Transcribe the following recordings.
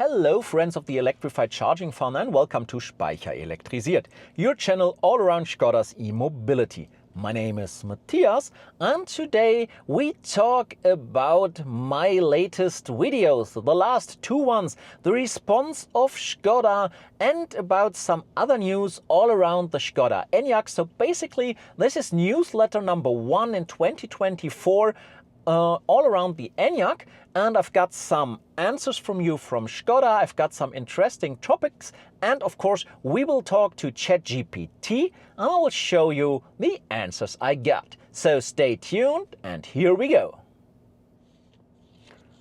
Hello friends of the electrified charging fun and welcome to Speicher Elektrisiert, your channel all around Skoda's e-mobility. My name is Matthias and today we talk about my latest videos, the last two ones, the response of Skoda and about some other news all around the Skoda ENYAQ. So basically this is newsletter number 1 in 2024 all around the ENYAQ, and I've got some answers from you from Skoda, I've got some interesting topics, and of course we will talk to ChatGPT and I will show you the answers I got. So stay tuned and here we go.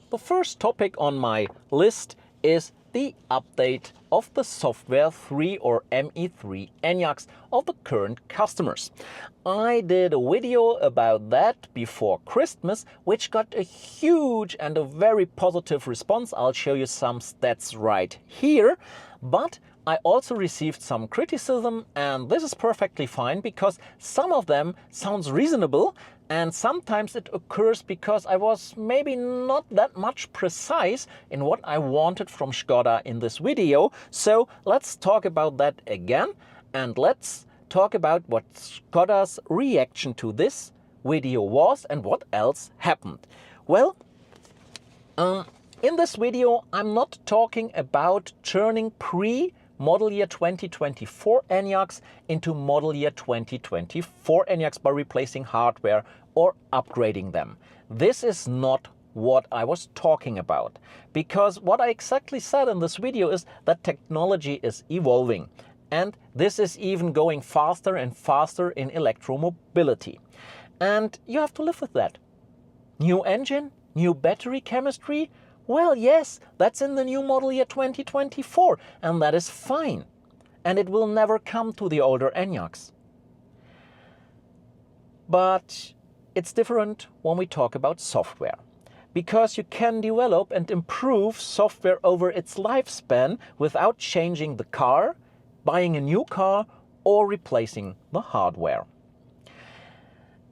The first topic on my list is the update of the software 3 or ME3 ENYAQs of the current customers. I did a video about that before Christmas, which got a huge and a very positive response. I'll show you some stats right here, but I also received some criticism, and this is perfectly fine because some of them sounds reasonable and sometimes it occurs because I was maybe not that much precise in what I wanted from Skoda in this video. So let's talk about that again and let's talk about what Skoda's reaction to this video was and what else happened. Well, in this video I'm not talking about turning model year 2024 ENYAQs into model year 2024 ENYAQs by replacing hardware or upgrading them. This is not what I was talking about, because what I exactly said in this video is that technology is evolving and this is even going faster and faster in electromobility. And you have to live with that. New engine, new battery chemistry, well, yes, that's in the new model year 2024, and that is fine. And it will never come to the older ENYAQs. But it's different when we talk about software, because you can develop and improve software over its lifespan without changing the car, buying a new car, or replacing the hardware.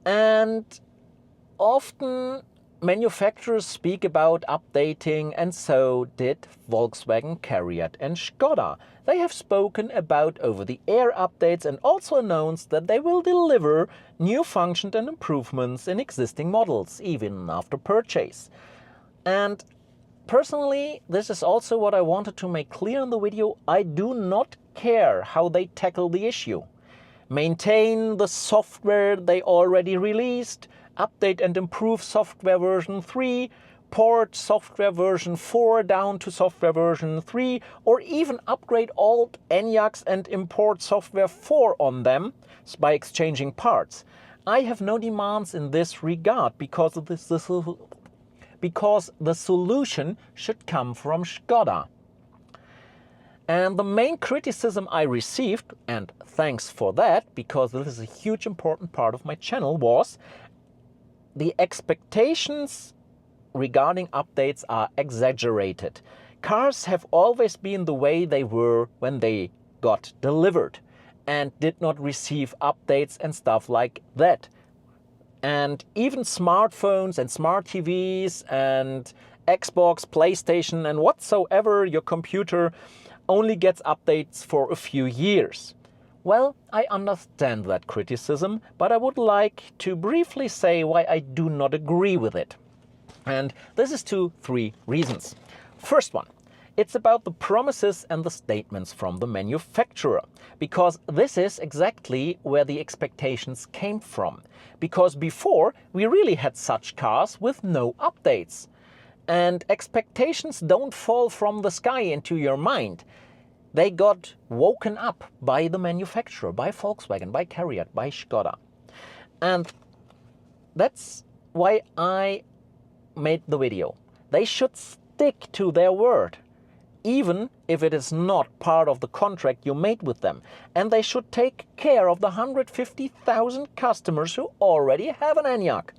And often manufacturers speak about updating, and so did Volkswagen, CARIAD and Skoda. They have spoken about over-the-air updates and also announced that they will deliver new functions and improvements in existing models, even after purchase. And personally, this is also what I wanted to make clear in the video. I do not care how they tackle the issue. Maintain the software they already released, update and improve software version 3, port software version 4 down to software version 3, or even upgrade old ENYAQs and import software 4 on them by exchanging parts. I have no demands in this regard because the solution should come from Skoda. And the main criticism I received, and thanks for that, because this is a huge important part of my channel, was the expectations regarding updates are exaggerated. Cars have always been the way they were when they got delivered and did not receive updates and stuff like that. And even smartphones and smart TVs and Xbox, PlayStation and whatsoever your computer only gets updates for a few years. Well, I understand that criticism, but I would like to briefly say why I do not agree with it. And this is 3 reasons. First one, it's about the promises and the statements from the manufacturer, because this is exactly where the expectations came from. Because before, we really had such cars with no updates. And expectations don't fall from the sky into your mind. They got woken up by the manufacturer, by Volkswagen, by CARIAD, by Skoda. And that's why I made the video. They should stick to their word, even if it is not part of the contract you made with them. And they should take care of the 150,000 customers who already have an ENYAQ.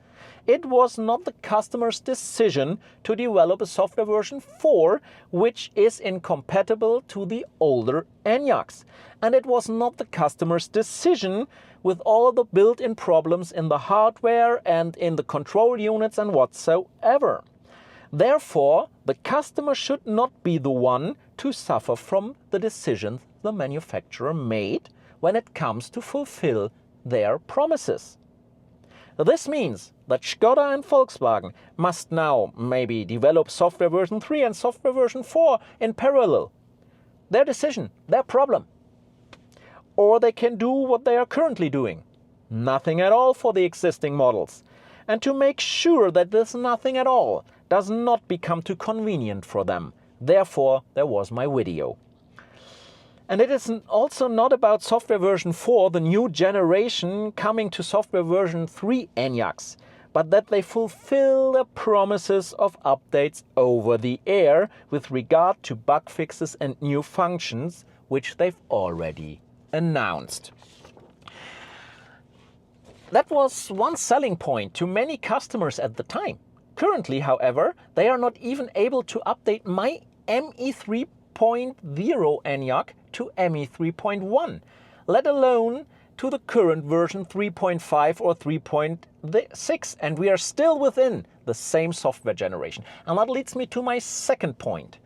It was not the customer's decision to develop a software version 4 which is incompatible to the older ENYAQs. And it was not the customer's decision with all the built-in problems in the hardware and in the control units and whatsoever. Therefore, the customer should not be the one to suffer from the decisions the manufacturer made when it comes to fulfill their promises. This means that Skoda and Volkswagen must now maybe develop software version 3 and software version 4 in parallel. Their decision, their problem. Or they can do what they are currently doing. Nothing at all for the existing models. And to make sure that this nothing at all does not become too convenient for them. Therefore, there was my video. And it is also not about software version 4, the new generation coming to software version 3 ENYAQs, but that they fulfill the promises of updates over the air with regard to bug fixes and new functions, which they've already announced. That was one selling point to many customers at the time. Currently, however, they are not even able to update my ME 3.0 ENYAQ to ME 3.1, let alone to the current version 3.5 or 3.6, and we are still within the same software generation. And that leads me to my second point.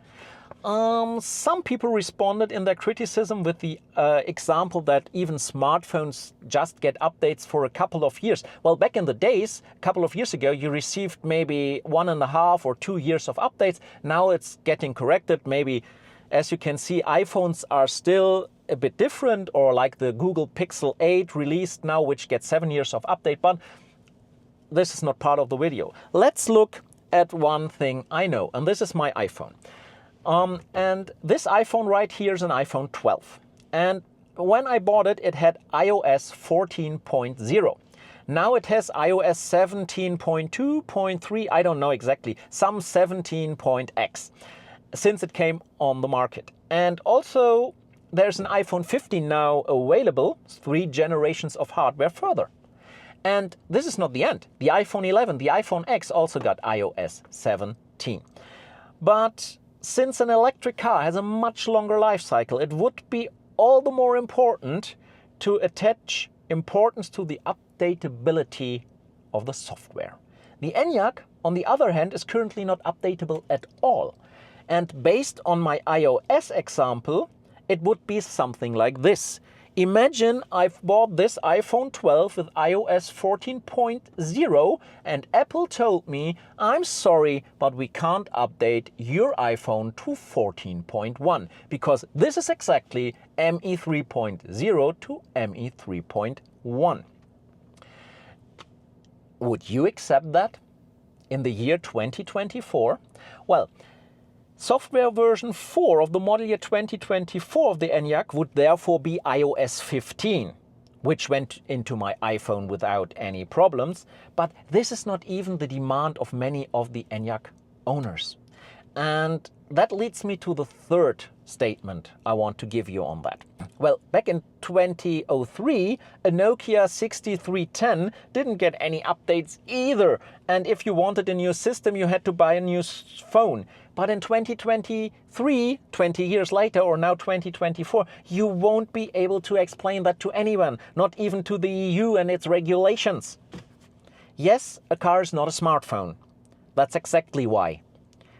Some people responded in their criticism with the example that even smartphones just get updates for a couple of years. Well, back in the days, a couple of years ago, you received maybe 1.5 or 2 years of updates. Now it's getting corrected. Maybe, as you can see, iPhones are still a bit different, or like the Google Pixel 8 released now, which gets 7 years of update, but this is not part of the video. Let's look at one thing I know, and this is my iPhone. And this iPhone right here is an iPhone 12. And when I bought it, it had iOS 14.0. Now it has iOS 17.2.3, I don't know exactly, some 17.x, since it came on the market. And also there's an iPhone 15 now available, 3 generations of hardware further. And this is not the end. The iPhone 11, the iPhone X also got iOS 17. But since an electric car has a much longer life cycle, it would be all the more important to attach importance to the updatability of the software. The ENYAQ, on the other hand, is currently not updatable at all. And based on my iOS example, it would be something like this. Imagine I've bought this iPhone 12 with iOS 14.0 and Apple told me, I'm sorry, but we can't update your iPhone to 14.1 because this is exactly ME 3.0 to ME 3.1. Would you accept that in the year 2024? Well, software version 4 of the model year 2024 of the ENYAQ would therefore be iOS 15, which went into my iPhone without any problems. But this is not even the demand of many of the ENYAQ owners. And that leads me to the third statement I want to give you on that. Well, back in 2003, a Nokia 6310 didn't get any updates either. And if you wanted a new system, you had to buy a new phone. But in 2023, 20 years later, or now 2024, you won't be able to explain that to anyone, not even to the EU and its regulations. Yes, a car is not a smartphone. That's exactly why.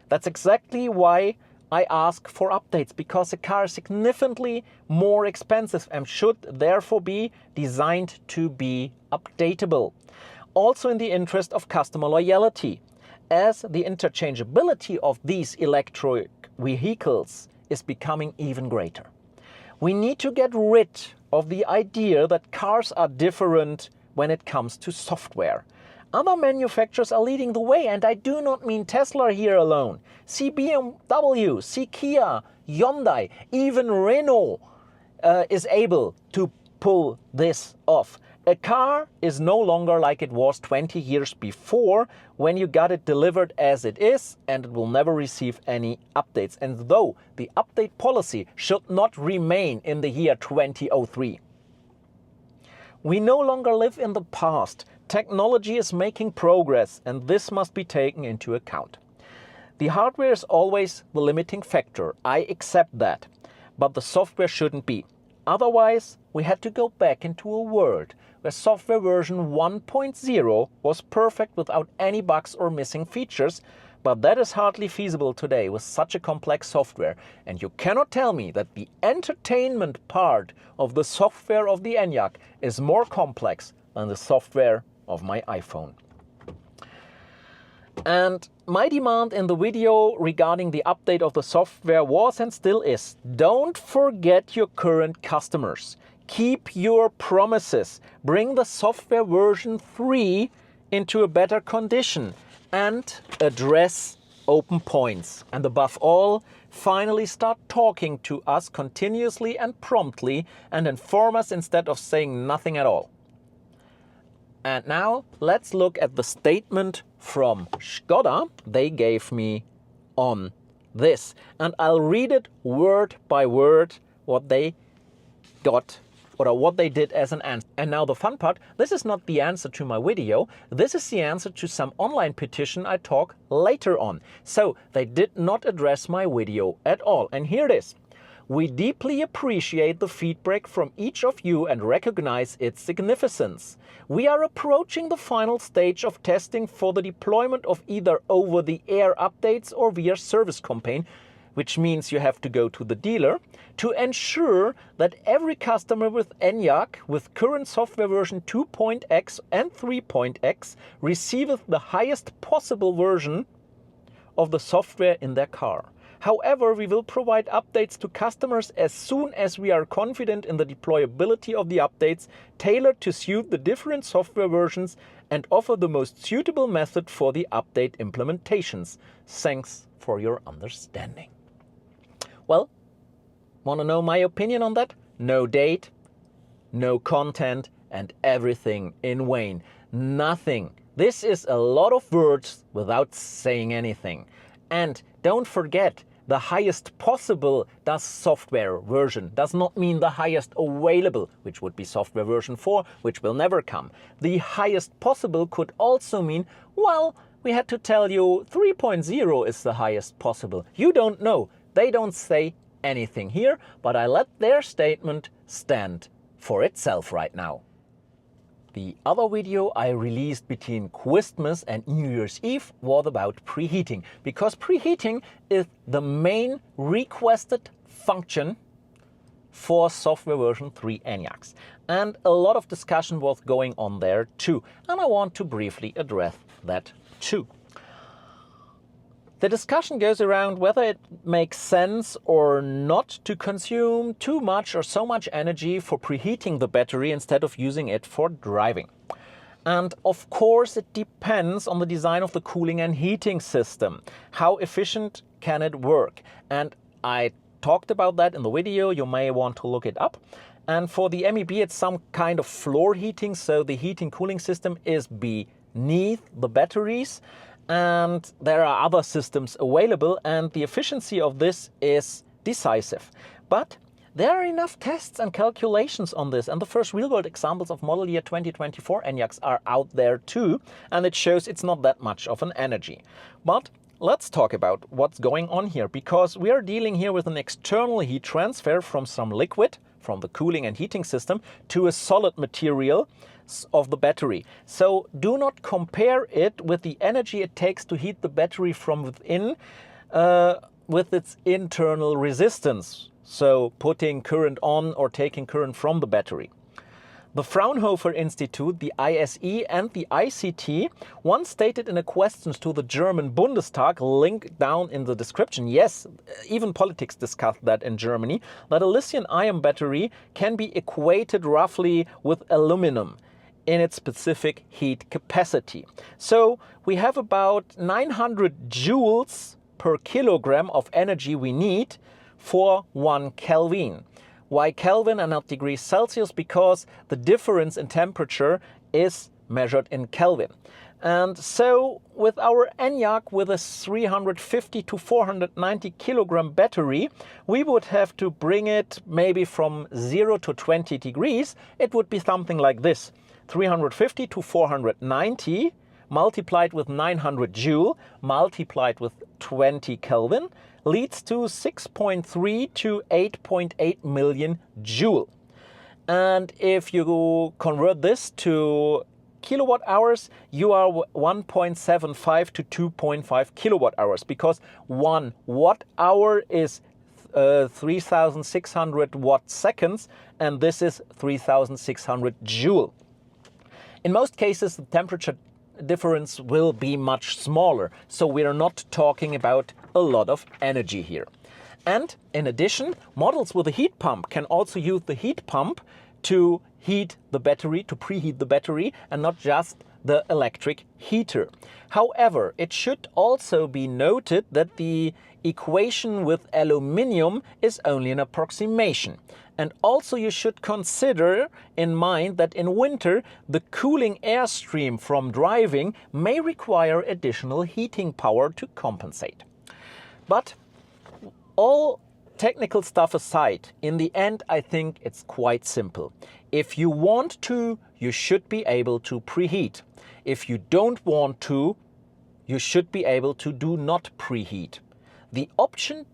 That's exactly why I ask for updates, because a car is significantly more expensive and should therefore be designed to be updatable. Also in the interest of customer loyalty, as the interchangeability of these electric vehicles is becoming even greater. We need to get rid of the idea that cars are different when it comes to software. Other manufacturers are leading the way, and I do not mean Tesla here alone. See BMW, see Kia, Hyundai, even Renault is able to pull this off. A car is no longer like it was 20 years before when you got it delivered as it is, and it will never receive any updates. And though the update policy should not remain in the year 2003. We no longer live in the past. Technology is making progress, and this must be taken into account. The hardware is always the limiting factor. I accept that, but the software shouldn't be. Otherwise, we had to go back into a world where software version 1.0 was perfect without any bugs or missing features, But that is hardly feasible today with such a complex software. And you cannot tell me that the entertainment part of the software of the ENYAQ is more complex than the software of my iPhone. And my demand in the video regarding the update of the software was and still is, don't forget your current customers. Keep your promises. Bring the software version 3 into a better condition and address open points. And above all, finally start talking to us continuously and promptly and inform us instead of saying nothing at all. And now let's look at the statement from Skoda they gave me on this. And I'll read it word by word what they got or what they did as an answer. And now the fun part, this is not the answer to my video. This is the answer to some online petition I talk later on. So they did not address my video at all. And here it is. We deeply appreciate the feedback from each of you and recognize its significance. We are approaching the final stage of testing for the deployment of either over-the-air updates or via service campaign, which means you have to go to the dealer, to ensure that every customer with ENYAQ with current software version 2.x and 3.x receiveth the highest possible version of the software in their car. However, we will provide updates to customers as soon as we are confident in the deployability of the updates, tailored to suit the different software versions and offer the most suitable method for the update implementations. Thanks for your understanding. Well, want to know my opinion on that? No date, no content, and everything in vain. Nothing. This is a lot of words without saying anything. And don't forget, the highest possible software version does not mean the highest available, which would be software version 4, which will never come. The highest possible could also mean, well, we had to tell you 3.0 is the highest possible. You don't know. They don't say anything here, but I let their statement stand for itself right now. The other video I released between Christmas and New Year's Eve was about preheating, because preheating is the main requested function for software version 3 ENYAQs. And a lot of discussion was going on there too, and I want to briefly address that too. The discussion goes around whether it makes sense or not to consume too much or so much energy for preheating the battery instead of using it for driving. And of course it depends on the design of the cooling and heating system. How efficient can it work? And I talked about that in the video, you may want to look it up. And for the MEB it's some kind of floor heating, so the heating cooling system is beneath the batteries. And there are other systems available, and the efficiency of this is decisive. But there are enough tests and calculations on this, and the first real-world examples of model year 2024 ENYAQs are out there too, and it shows it's not that much of an energy. But let's talk about what's going on here, because we are dealing here with an external heat transfer from some liquid, from the cooling and heating system, to a solid material of the battery. So do not compare it with the energy it takes to heat the battery from within with its internal resistance. So putting current on or taking current from the battery. The Fraunhofer Institute, the ISE and the ICT once stated in a question to the German Bundestag, link down in the description, yes, even politics discussed that in Germany, that a lithium-ion battery can be equated roughly with aluminum in its specific heat capacity. So we have about 900 joules per kilogram of energy we need for 1 Kelvin. Why Kelvin and not degrees Celsius? Because the difference in temperature is measured in Kelvin. And so with our ENYAQ with a 350 to 490 kilogram battery, we would have to bring it maybe from 0 to 20 degrees. It would be something like this. 350 to 490 multiplied with 900 joule multiplied with 20 Kelvin leads to 6.3 to 8.8 million joule. And if you convert this to kilowatt hours, you are 1.75 to 2.5 kilowatt hours, because 1 watt hour is 3,600 watt seconds, and this is 3,600 joule. In most cases, the temperature difference will be much smaller, so we are not talking about a lot of energy here. And in addition, models with a heat pump can also use the heat pump to heat the battery, to preheat the battery, and not just the electric heater. However, it should also be noted that the equation with aluminium is only an approximation. And also you should consider in mind that in winter the cooling airstream from driving may require additional heating power to compensate. But all technical stuff aside, in the end I think it's quite simple. If you want to, you should be able to preheat. If you don't want to, you should be able to do not preheat. The option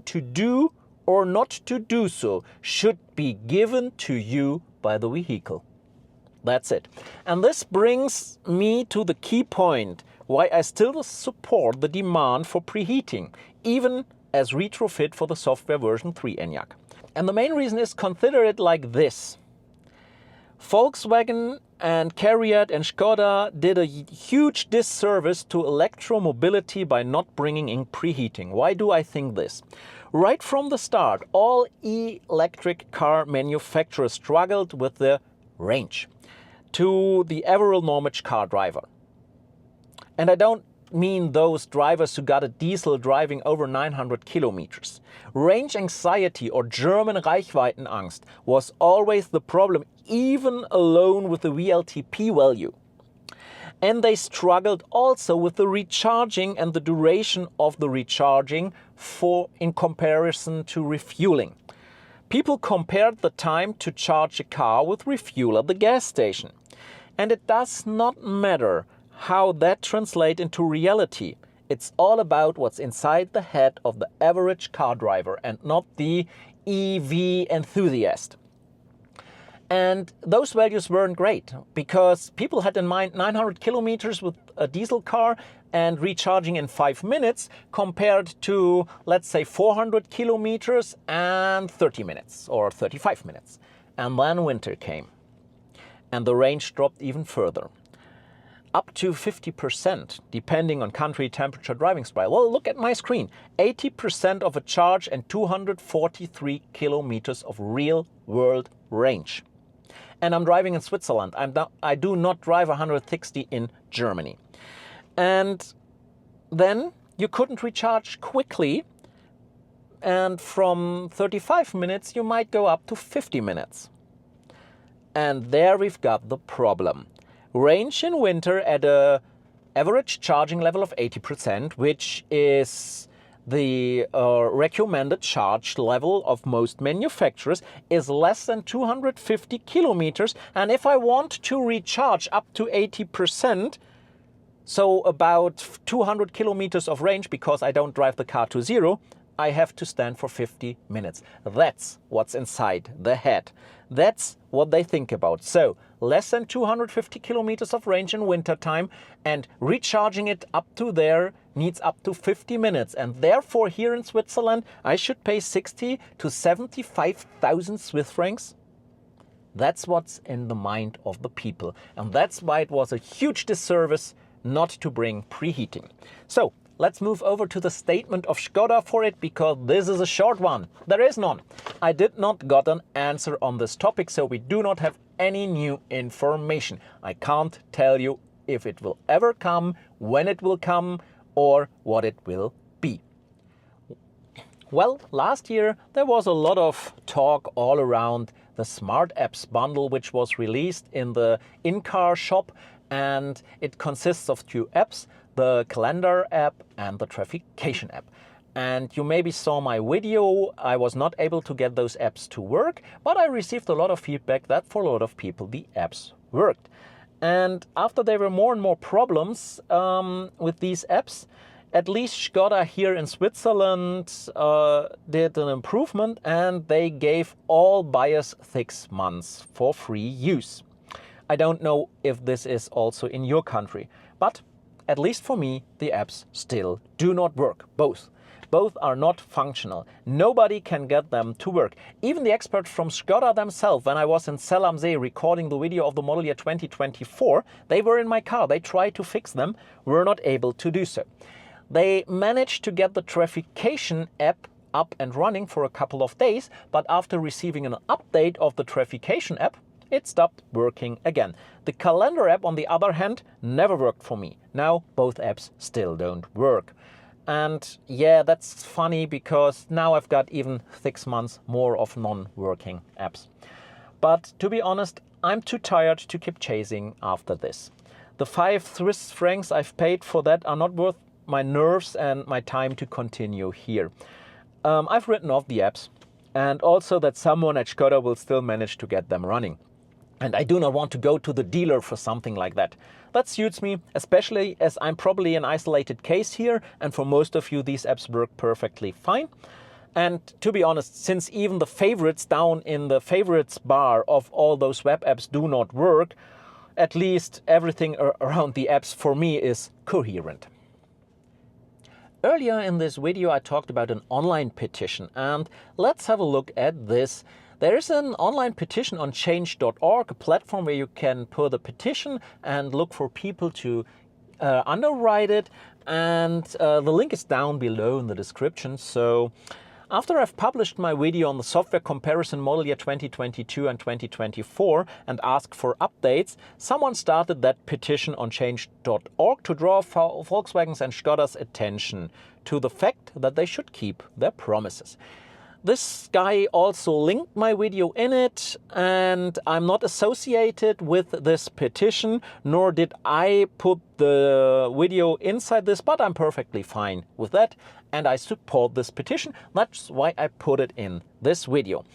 to do or not to do so should be given to you by the vehicle. That's it. And this brings me to the key point why I still support the demand for preheating, even as retrofit for the software version 3 ENYAQ. And the main reason is, consider it like this. Volkswagen and CARIAD and Skoda did a huge disservice to electromobility by not bringing in preheating. Why do I think this? Right from the start, all electric car manufacturers struggled with the range to the average normal car driver. And I don't mean those drivers who got a diesel driving over 900 kilometers. Range anxiety, or German Reichweitenangst, was always the problem, even alone with the WLTP value. And they struggled also with the recharging and the duration of the recharging in comparison to refueling. People compared the time to charge a car with refuel at the gas station. And it does not matter how that translates into reality. It's all about what's inside the head of the average car driver and not the EV enthusiast. And those values weren't great, because people had in mind 900 kilometers with a diesel car and recharging in 5 minutes compared to, let's say, 400 kilometers and 30 minutes or 35 minutes. And then winter came and the range dropped even further, up to 50%, depending on country, temperature, driving style. Well, look at my screen. 80% of a charge and 243 kilometers of real-world range. And I'm driving in Switzerland. I do not drive 160 in Germany. And then you couldn't recharge quickly. And from 35 minutes, you might go up to 50 minutes. And there we've got the problem. Range in winter at an average charging level of 80%, which is the recommended charge level of most manufacturers, is less than 250 kilometers. And if I want to recharge up to 80%, so about 200 kilometers of range, because I don't drive the car to zero, I have to stand for 50 minutes. That's what's inside the head. That's what they think about. So less than 250 kilometers of range in winter time, and recharging it up to there needs up to 50 minutes. And therefore here in Switzerland, I should pay 60 to 75,000 Swiss francs. That's what's in the mind of the people. And that's why it was a huge disservice not to bring preheating. So let's move over to the statement of Skoda for it, because this is a short one. There is none. I did not got an answer on this topic, so we do not have any new information. I can't tell you if it will ever come, when it will come, or what it will be. Well, last year there was a lot of talk all around the Smart Apps bundle, which was released in the in-car shop, and it consists of 2 apps, the calendar app and the traffication app. And you maybe saw my video. I was not able to get those apps to work, but I received a lot of feedback that for a lot of people the apps worked. And after there were more and more problems with these apps, at least Skoda here in Switzerland did an improvement, and they gave all buyers 6 months for free use. I don't know if this is also in your country, but at least for me, the apps still do not work, both. Both are not functional. Nobody can get them to work. Even the experts from Skoda themselves, when I was in Zell am See recording the video of the model year 2024, they were in my car. They tried to fix them, were not able to do so. They managed to get the Preheating app up and running for a couple of days, but after receiving an update of the Preheating app, it stopped working again. The calendar app, on the other hand, never worked for me. Now both apps still don't work. And yeah, that's funny because now I've got even 6 months more of non-working apps. But to be honest, I'm too tired to keep chasing after this. The 5 Swiss francs I've paid for that are not worth my nerves and my time to continue here. I've written off the apps, and also that someone at Skoda will still manage to get them running. And I do not want to go to the dealer for something like that. That suits me, especially as I'm probably an isolated case here, and for most of you these apps work perfectly fine. And to be honest, since even the favorites down in the favorites bar of all those web apps do not work, at least everything around the apps for me is coherent. Earlier in this video I talked about an online petition, and let's have a look at this. There is an online petition on change.org, a platform where you can put a petition and look for people to underwrite it, and the link is down below in the description. So after I've published my video on the software comparison model year 2022 and 2024 and asked for updates, someone started that petition on change.org to draw Volkswagen's and Skoda's attention to the fact that they should keep their promises. This guy also linked my video in it, and I'm not associated with this petition, nor did I put the video inside this, but I'm perfectly fine with that, and I support this petition. That's why I put it in this video.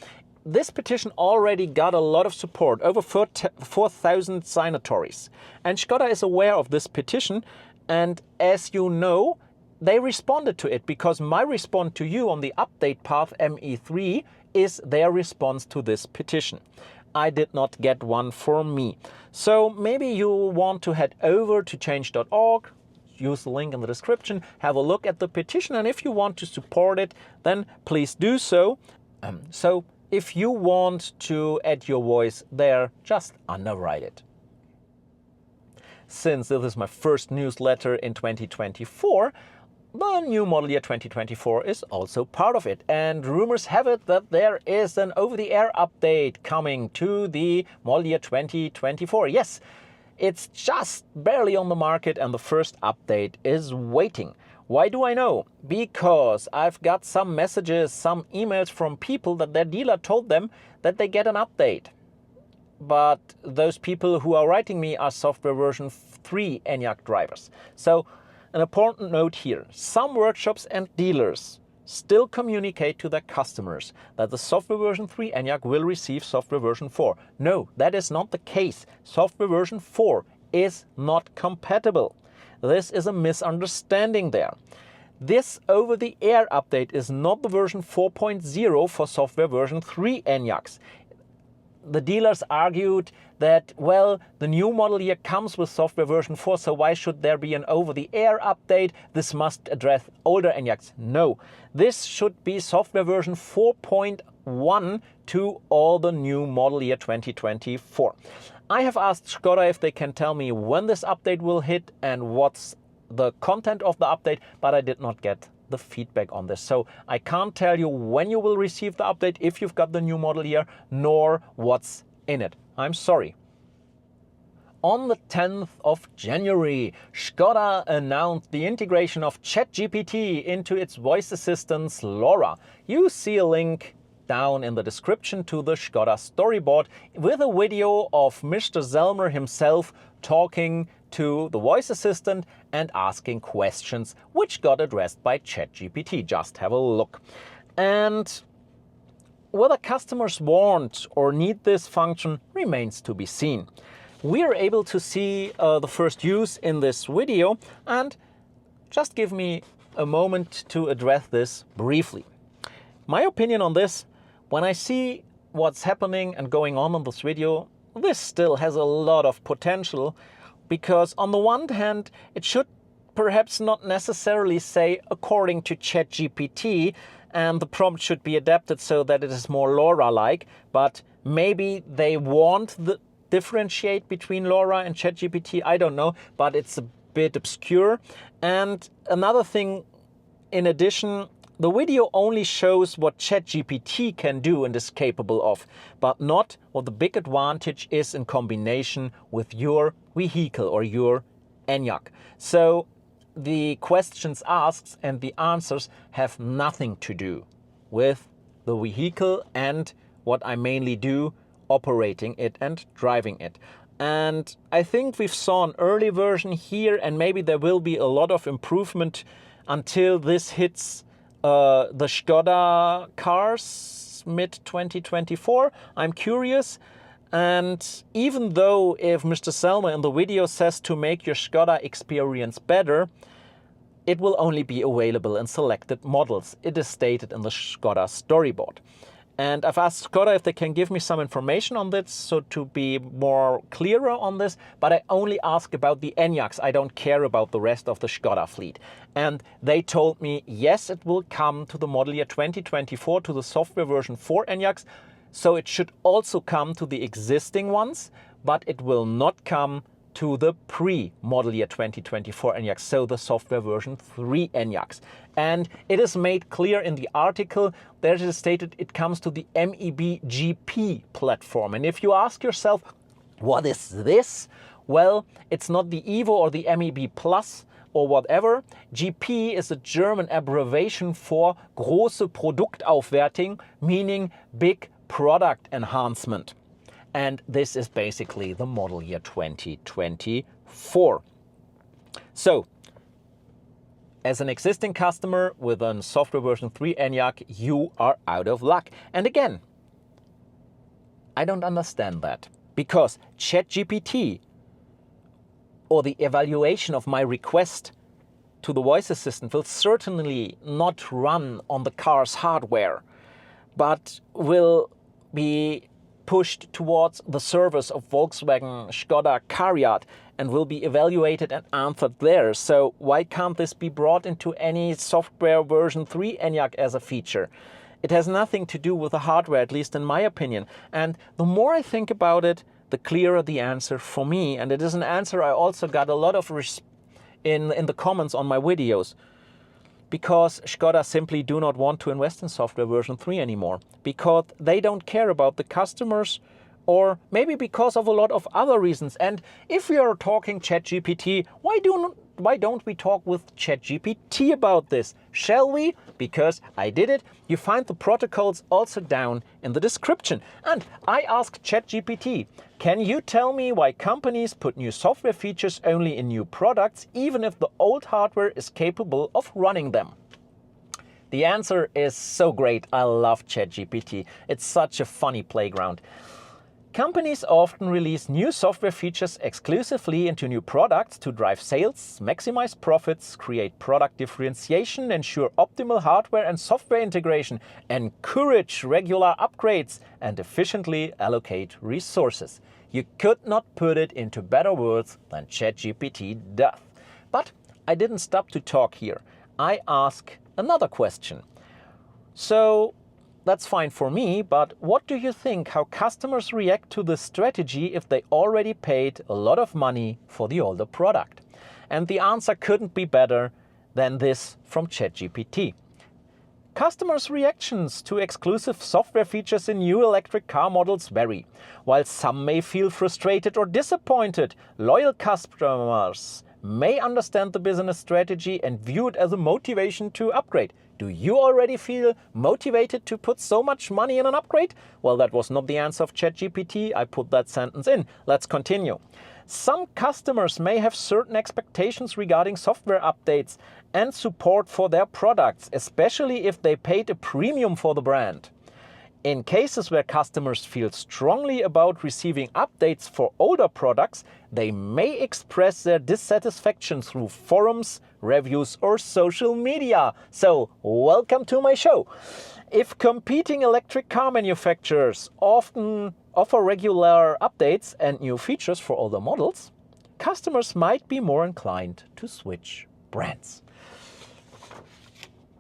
This petition already got a lot of support, over 4,000 signatories, and Skoda is aware of this petition, and as you know, they responded to it, because my response to you on the update path ME3 is their response to this petition. I did not get one for me. So maybe you want to head over to change.org, use the link in the description, have a look at the petition, and if you want to support it, then please do so. So if you want to add your voice there, just underwrite it. Since this is my first newsletter in 2024, the new model year 2024 is also part of it, and rumors have it that there is an over-the-air update coming to the model year 2024. Yes, it's just barely on the market and the first update is waiting. Why do I know? Because I've got some messages, some emails from people that their dealer told them that they get an update. But those people who are writing me are software version 3 ENYAQ drivers. So an important note here, some workshops and dealers still communicate to their customers that the software version 3 ENYAQ will receive software version 4. No, that is not the case. Software version 4 is not compatible. This is a misunderstanding there. This over-the-air update is not the version 4.0 for software version 3 ENYAQs. The dealers argued that, well, the new model year comes with software version 4, so why should there be an over-the-air update? This must address older ENYAQs. No, this should be software version 4.1 to all the new model year 2024. I have asked Skoda if they can tell me when this update will hit and what's the content of the update, but I did not get the feedback on this. So I can't tell you when you will receive the update if you've got the new model year, nor what's in it. I'm sorry. On the 10th of January, Skoda announced the integration of ChatGPT into its voice assistant LoRa. You see a link down in the description to the Skoda storyboard with a video of Mr. Zellmer himself talking to the voice assistant and asking questions, which got addressed by ChatGPT. Just have a look. And whether customers want or need this function remains to be seen. We are able to see the first use in this video, and just give me a moment to address this briefly. My opinion on this, when I see what's happening and going on in this video, this still has a lot of potential, because on the one hand, it should perhaps not necessarily say according to ChatGPT, and the prompt should be adapted so that it is more LoRa-like, but maybe they want to differentiate between LoRa and ChatGPT, I don't know, but it's a bit obscure. And another thing, in addition, the video only shows what ChatGPT can do and is capable of, but not what the big advantage is in combination with your vehicle or your ENYAQ. So the questions asked and the answers have nothing to do with the vehicle and what I mainly do, operating it and driving it. And I think we've saw an early version here, and maybe there will be a lot of improvement until this hits the Skoda cars mid-2024. I'm curious. And even though if Mr. Selma in the video says to make your Skoda experience better, it will only be available in selected models. It is stated in the Skoda storyboard. And I've asked Skoda if they can give me some information on this, so to be more clearer on this, but I only ask about the ENYAQs. I don't care about the rest of the Skoda fleet. And they told me, yes, it will come to the model year 2024, to the software version 4 ENYAQs, so it should also come to the existing ones, but it will not come to the pre-model year 2024 ENYAQs, so the software version 3 ENYAQs. And it is made clear in the article that it is stated it comes to the MEB GP platform. And if you ask yourself, what is this? Well, it's not the Evo or the MEB Plus or whatever. GP is a German abbreviation for große Produktaufwertung, meaning big product enhancement. And this is basically the model year 2024. So, as an existing customer with a software version 3 ENYAQ, you are out of luck. And again, I don't understand that, because ChatGPT or the evaluation of my request to the voice assistant will certainly not run on the car's hardware, but will be pushed towards the servers of Volkswagen Skoda Cariad and will be evaluated and answered there. So why can't this be brought into any software version 3 ENYAQ as a feature? It has nothing to do with the hardware, at least in my opinion. And the more I think about it, the clearer the answer for me. And it is an answer I also got a lot of in the comments on my videos. Because Skoda simply do not want to invest in software version 3 anymore. Because they don't care about the customers, or maybe because of a lot of other reasons. And if we are talking ChatGPT, why don't we talk with ChatGPT about this? Shall we? Because I did it. You find the protocols also down in the description. And I asked ChatGPT, can you tell me why companies put new software features only in new products, even if the old hardware is capable of running them? The answer is so great. I love ChatGPT. It's such a funny playground. Companies often release new software features exclusively into new products to drive sales, maximize profits, create product differentiation, ensure optimal hardware and software integration, encourage regular upgrades, and efficiently allocate resources. You could not put it into better words than ChatGPT does. But I didn't stop to talk here. I ask another question. So, that's fine for me, but what do you think how customers react to this strategy if they already paid a lot of money for the older product? And the answer couldn't be better than this from ChatGPT. Customers' reactions to exclusive software features in new electric car models vary. While some may feel frustrated or disappointed, loyal customers may understand the business strategy and view it as a motivation to upgrade. Do you already feel motivated to put so much money in an upgrade? Well, that was not the answer of ChatGPT. I put that sentence in. Let's continue. Some customers may have certain expectations regarding software updates and support for their products, especially if they paid a premium for the brand. In cases where customers feel strongly about receiving updates for older products, they may express their dissatisfaction through forums, reviews, or social media. So, welcome to my show. If competing electric car manufacturers often offer regular updates and new features for all the models, customers might be more inclined to switch brands.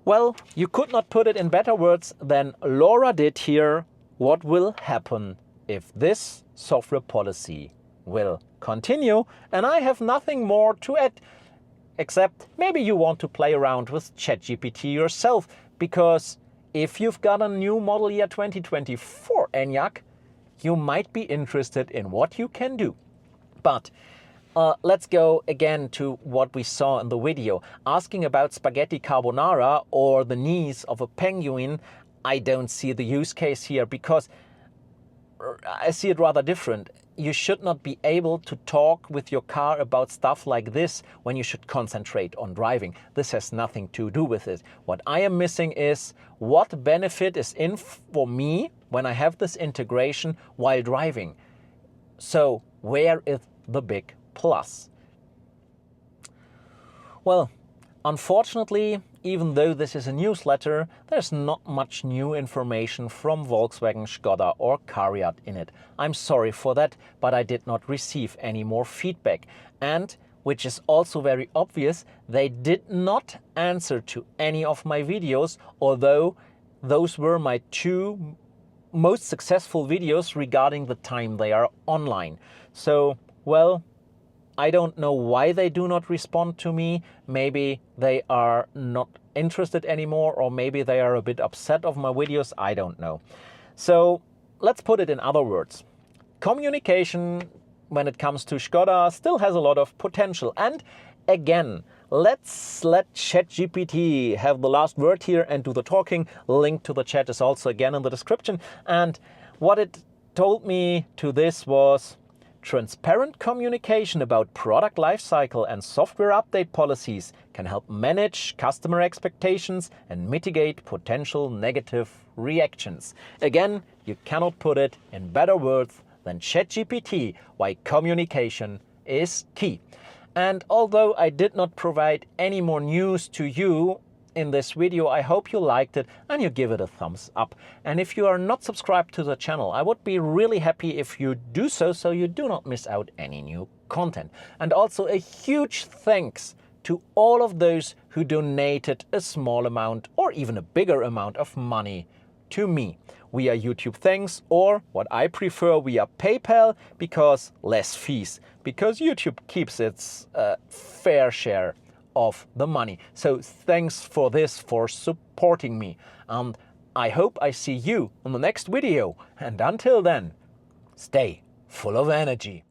Well, you could not put it in better words than Laura did here. What will happen if this software policy will continue? And I have nothing more to add, except maybe you want to play around with ChatGPT yourself, because if you've got a new model year 2024 ENYAQ, you might be interested in what you can do. But let's go again to what we saw in the video. Asking about spaghetti carbonara or the knees of a penguin, I don't see the use case here, because I see it rather different. You should not be able to talk with your car about stuff like this when you should concentrate on driving. This has nothing to do with it. What I am missing is what benefit is in for me when I have this integration while driving. So where is the big plus? Well, unfortunately, even though this is a newsletter, there's not much new information from Volkswagen, Skoda or CARIAD in it. I'm sorry for that, but I did not receive any more feedback. And, which is also very obvious, they did not answer to any of my videos, although those were my two most successful videos regarding the time they are online. So, well, I don't know why they do not respond to me. Maybe they are not interested anymore, or maybe they are a bit upset of my videos. I don't know. So let's put it in other words. Communication when it comes to Skoda still has a lot of potential. And again, let's let ChatGPT have the last word here and do the talking. Link to the chat is also again in the description. And what it told me to this was: transparent communication about product lifecycle and software update policies can help manage customer expectations and mitigate potential negative reactions. Again, you cannot put it in better words than ChatGPT why communication is key. And although I did not provide any more news to you in this video, I hope you liked it and you give it a thumbs up. And if you are not subscribed to the channel, I would be really happy if you do so, so you do not miss out any new content. And also a huge thanks to all of those who donated a small amount or even a bigger amount of money to me via YouTube thanks, or what I prefer, via PayPal, because less fees, because YouTube keeps its fair share of the money. So thanks for this, for supporting me. And I hope I see you in the next video. And until then, stay full of energy.